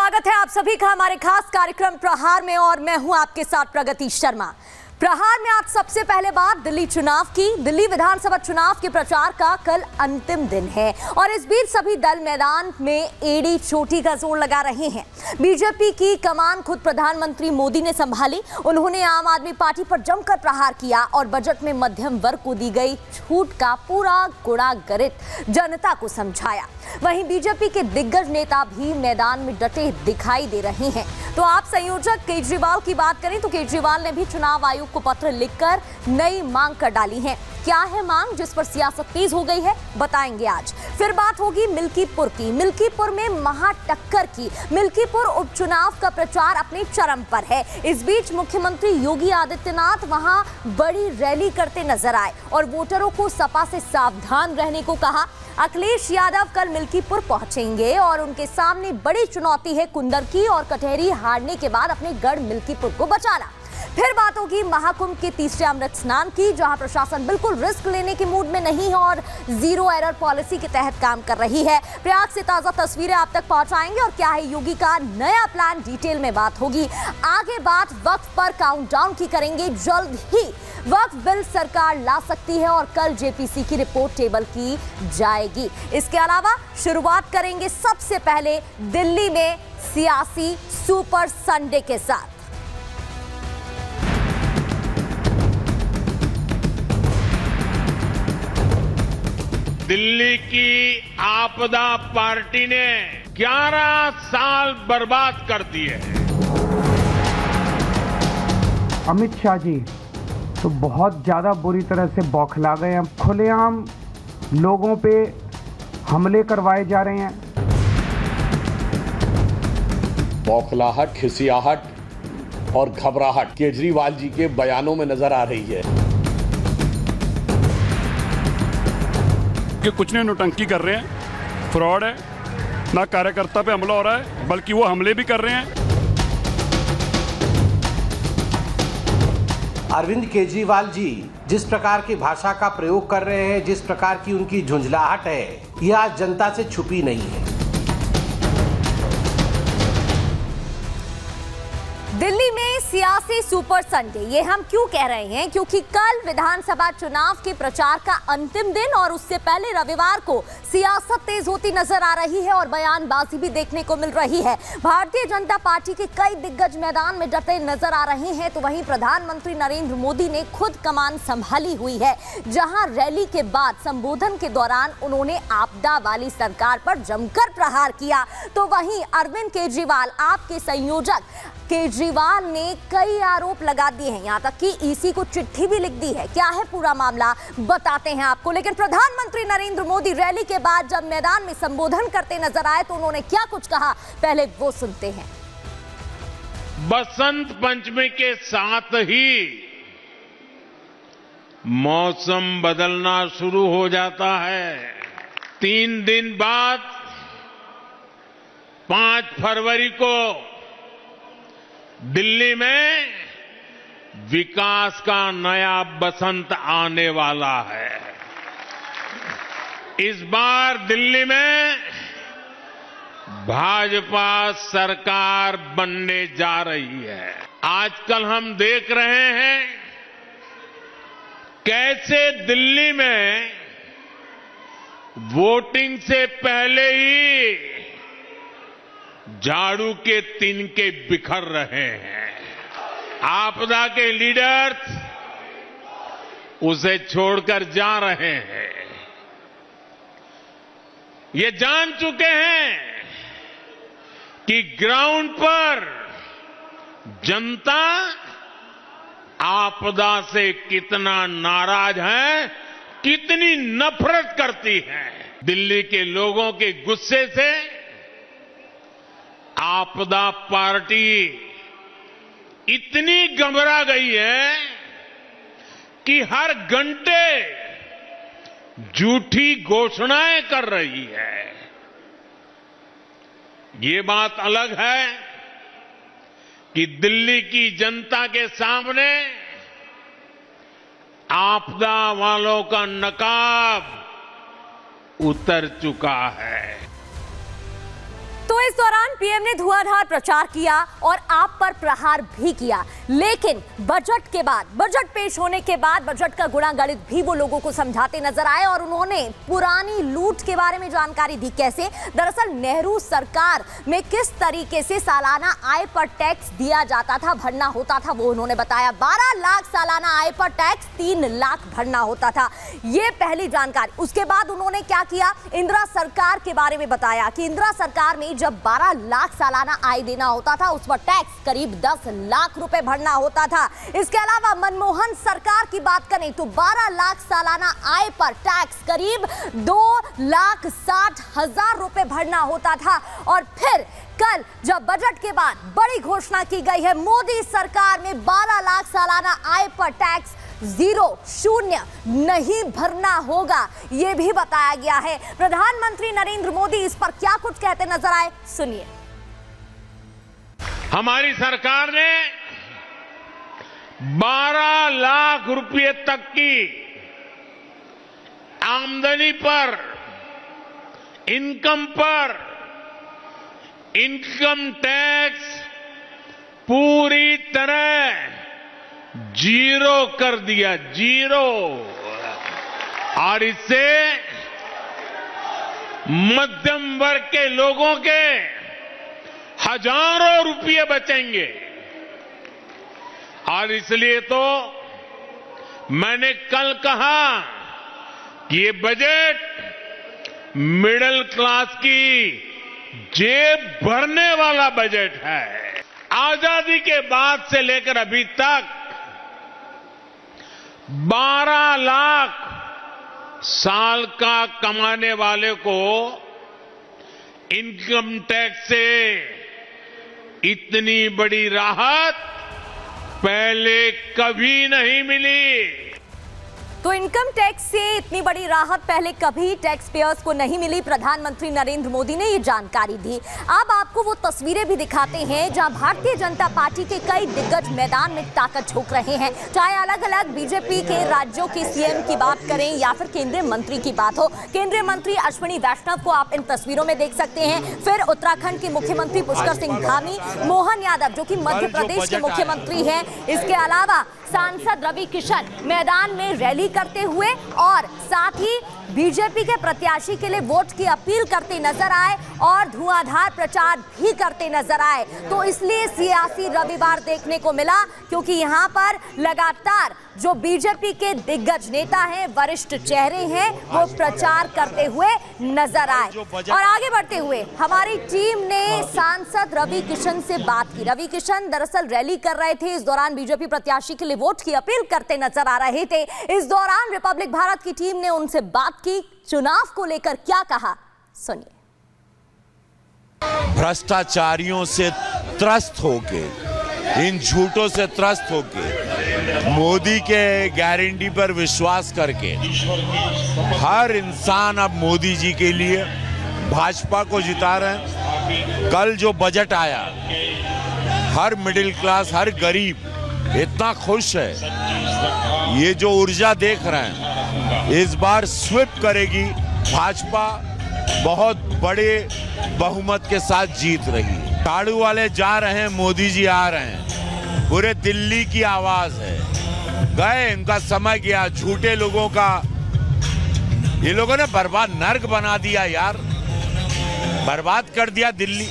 स्वागत है आप सभी का हमारे खास कार्यक्रम प्रहार में और मैं हूं आपके साथ प्रगति शर्मा। प्रहार में आज सबसे पहले बात दिल्ली चुनाव की। दिल्ली विधानसभा चुनाव के प्रचार का कल अंतिम दिन है और इस बीच सभी दल मैदान में एड़ी चोटी का जोर लगा रहे हैं। बीजेपी की कमान खुद प्रधानमंत्री मोदी ने संभाली। उन्होंने आम आदमी पार्टी पर जमकर प्रहार किया और बजट में मध्यम वर्ग को दी गई छूट का पूरा गुणागरित जनता को समझाया। वहीं बीजेपी के दिग्गज नेता भी मैदान में डटे दिखाई दे रहे हैं। तो आप संयोजक केजरीवाल की बात करें तो केजरीवाल ने भी चुनाव आयोग को पत्र लिखकर नई मांग कर डाली है। क्या है मांग जिस पर सियासत तेज हो गई है, बताएंगे आज। फिर बात होगी मिल्कीपुर की। मिल्कीपुर में महाटक्कर की। मिल्कीपुर उपचुनाव का प्रचार अपने चरम पर है। इस बीच मुख्यमंत्री योगी आदित्यनाथ वहां बड़ी रैली करते नजर आए और वोटरों को सपा से सावधान रहने को कहा। अखिलेश यादव कल मिल्कीपुर पहुंचेंगे और उनके सामने बड़ी चुनौती है कुंदर की और कटहरी हारने के बाद अपने गढ़ मिल्कीपुर को बचाना। फिर बात होगी महाकुंभ के तीसरे अमृत स्नान की, जहां प्रशासन बिल्कुल रिस्क लेने के मूड में नहीं है और जीरो एरर पॉलिसी के तहत काम कर रही है। प्रयाग से ताजा तस्वीरें आप तक पहुंचाएंगे और क्या है योगी का नया प्लान, डिटेल में बात होगी। आगे बात वक्फ पर काउंटडाउन की करेंगे। जल्द ही वक्फ बिल सरकार ला सकती है और कल जेपीसी की रिपोर्ट टेबल की जाएगी। इसके अलावा शुरुआत करेंगे सबसे पहले दिल्ली में सियासी सुपर संडे के साथ। दिल्ली की आपदा पार्टी ने 11 साल बर्बाद कर दिए हैं। अमित शाह जी तो बहुत ज्यादा बुरी तरह से बौखला गए हैं। खुलेआम लोगों पे हमले करवाए जा रहे हैं। बौखलाहट, खिसियाहट और घबराहट केजरीवाल जी के बयानों में नजर आ रही है कि कुछ ने नौटंकी कर रहे हैं, फ्रॉड है, ना कार्यकर्ता पे हमला हो रहा है बल्कि वो हमले भी कर रहे हैं। अरविंद केजरीवाल जी जिस प्रकार की भाषा का प्रयोग कर रहे हैं, जिस प्रकार की उनकी झुंझलाहट है, यह आज जनता से छुपी नहीं है। दिल्ली में सियासी सुपर संडे, ये हम क्यों कह रहे हैं? क्योंकि कल विधानसभा चुनाव के प्रचार का अंतिम दिन और उससे पहले रविवार को सियासत तेज होती नजर आ रही है और बयानबाजी भी देखने को मिल रही है। भारतीय जनता पार्टी के कई दिग्गज मैदान में डटे नजर आ रहे हैं तो वहीं प्रधानमंत्री नरेंद्र मोदी ने खुद कमान संभाली हुई है। जहां रैली के बाद संबोधन के दौरान उन्होंने आपदा वाली सरकार पर जमकर प्रहार किया, तो वहीं अरविंद केजरीवाल, आपके संयोजक केजरीवाल ने कई आरोप लगा दिए हैं, यहां तक कि ईसी को चिट्ठी भी लिख दी है। क्या है पूरा मामला, बताते हैं आपको। लेकिन प्रधानमंत्री नरेंद्र मोदी रैली के बाद जब मैदान में संबोधन करते नजर आए तो उन्होंने क्या कुछ कहा, पहले वो सुनते हैं। बसंत पंचमी के साथ ही मौसम बदलना शुरू हो जाता है। 3 दिन बाद 5 फरवरी को दिल्ली में विकास का नया बसंत आने वाला है। इस बार दिल्ली में भाजपा सरकार बनने जा रही है। आजकल हम देख रहे हैं कैसे दिल्ली में वोटिंग से पहले ही झाड़ू के तिनके बिखर रहे हैं। आपदा के लीडर्स उसे छोड़कर जा रहे हैं। ये जान चुके हैं कि ग्राउंड पर जनता आपदा से कितना नाराज है, कितनी नफरत करती है। दिल्ली के लोगों के गुस्से से आपदा पार्टी इतनी घबरा गई है कि हर घंटे झूठी घोषणाएं कर रही है। ये बात अलग है कि दिल्ली की जनता के सामने आपदा वालों का नकाब उतर चुका है। तो इस दौरान पीएम ने धुआंधार प्रचार किया और आप पर प्रहार भी किया, लेकिन बजट के बाद, बजट पेश होने के बाद बजट का गुणागणित भी वो लोगों को समझाते नजर आए और उन्होंने पुरानी लूट के बारे में जानकारी दी। कैसे? दरअसल नेहरू सरकार में किस तरीके से सालाना आय पर टैक्स दिया जाता था, भरना होता था, वो उन्होंने बताया। 12 लाख सालाना आय पर टैक्स 3 लाख भरना होता था, ये पहली जानकारी। उसके बाद उन्होंने क्या किया, इंदिरा सरकार के बारे में बताया कि इंदिरा सरकार में जब 12 लाख सालाना आय देना होता था उस पर टैक्स करीब 10 लाख रुपए भरना होता था। इसके अलावा मनमोहन सरकार की बात करें तो 12 लाख सालाना आय पर टैक्स करीब 2,60,000 रुपए भरना होता था। और फिर कल जब बजट के बाद बड़ी घोषणा की गई है, मोदी सरकार में 12 लाख सालाना आय पर टैक्स 0 नहीं भरना होगा, यह भी बताया गया है। प्रधानमंत्री नरेंद्र मोदी इस पर क्या कुछ कहते नजर आए, सुनिए। हमारी सरकार ने 12 लाख रुपए तक की आमदनी पर, इनकम पर इनकम टैक्स पूरी तरह 0 कर दिया, 0। और इससे मध्यम वर्ग के लोगों के हजारों रुपये बचेंगे। और इसलिए तो मैंने कल कहा कि ये बजट मिडिल क्लास की जेब भरने वाला बजट है। आजादी के बाद से लेकर अभी तक 12 लाख साल का कमाने वाले को इनकम टैक्स से इतनी बड़ी राहत पहले कभी नहीं मिली। तो इनकम टैक्स से इतनी बड़ी राहत पहले कभी टैक्स पेयर्स को नहीं मिली। प्रधानमंत्री नरेंद्र मोदी ने ये जानकारी दी। अब आपको वो तस्वीरें भी दिखाते हैं जहां भारतीय जनता पार्टी के कई दिग्गज मैदान में ताकत झोंक रहे हैं, चाहे अलग अलग बीजेपी के राज्यों के सीएम की बात करें या फिर केंद्रीय मंत्री की बात हो। केंद्रीय मंत्री अश्विनी वैष्णव को आप इन तस्वीरों में देख सकते हैं। फिर उत्तराखंड के मुख्यमंत्री पुष्कर सिंह धामी, मोहन यादव जो कि मध्य प्रदेश के मुख्यमंत्री हैं, इसके अलावा सांसद रवि किशन मैदान में रैली करते हुए और साथ ही बीजेपी के प्रत्याशी के लिए वोट की अपील करते नजर आए और धुआंधार प्रचार भी करते नजर आए। तो इसलिए सियासी रविवार देखने को मिला क्योंकि यहां पर लगातार जो बीजेपी के दिग्गज नेता हैं, वरिष्ठ चेहरे हैं, वो प्रचार करते हुए नजर आए। और आगे बढ़ते हुए हमारी टीम ने सांसद रवि किशन से बात की। रवि किशन दरअसल रैली कर रहे थे, इस दौरान बीजेपी प्रत्याशी के लिए वोट की अपील करते नजर आ रहे थे। इस दौरान रिपब्लिक भारत की टीम ने उनसे बात की, चुनाव को लेकर क्या कहा, सुनिए। भ्रष्टाचारियों से त्रस्त होके, इन झूठों से त्रस्त होके, मोदी के गारंटी पर विश्वास करके हर इंसान अब मोदी जी के लिए भाजपा को जिता रहे हैं। कल जो बजट आया, हर मिडिल क्लास, हर गरीब इतना खुश है। ये जो ऊर्जा देख रहे हैं, इस बार स्वीप करेगी भाजपा, बहुत बड़े बहुमत के साथ जीत रही। झाड़ू वाले जा रहे हैं, मोदी जी आ रहे हैं, पूरे दिल्ली की आवाज है। गए, इनका समय गया। झूठे लोगों का, ये लोगों ने बर्बाद, नर्क बना दिया यार, बर्बाद कर दिया दिल्ली।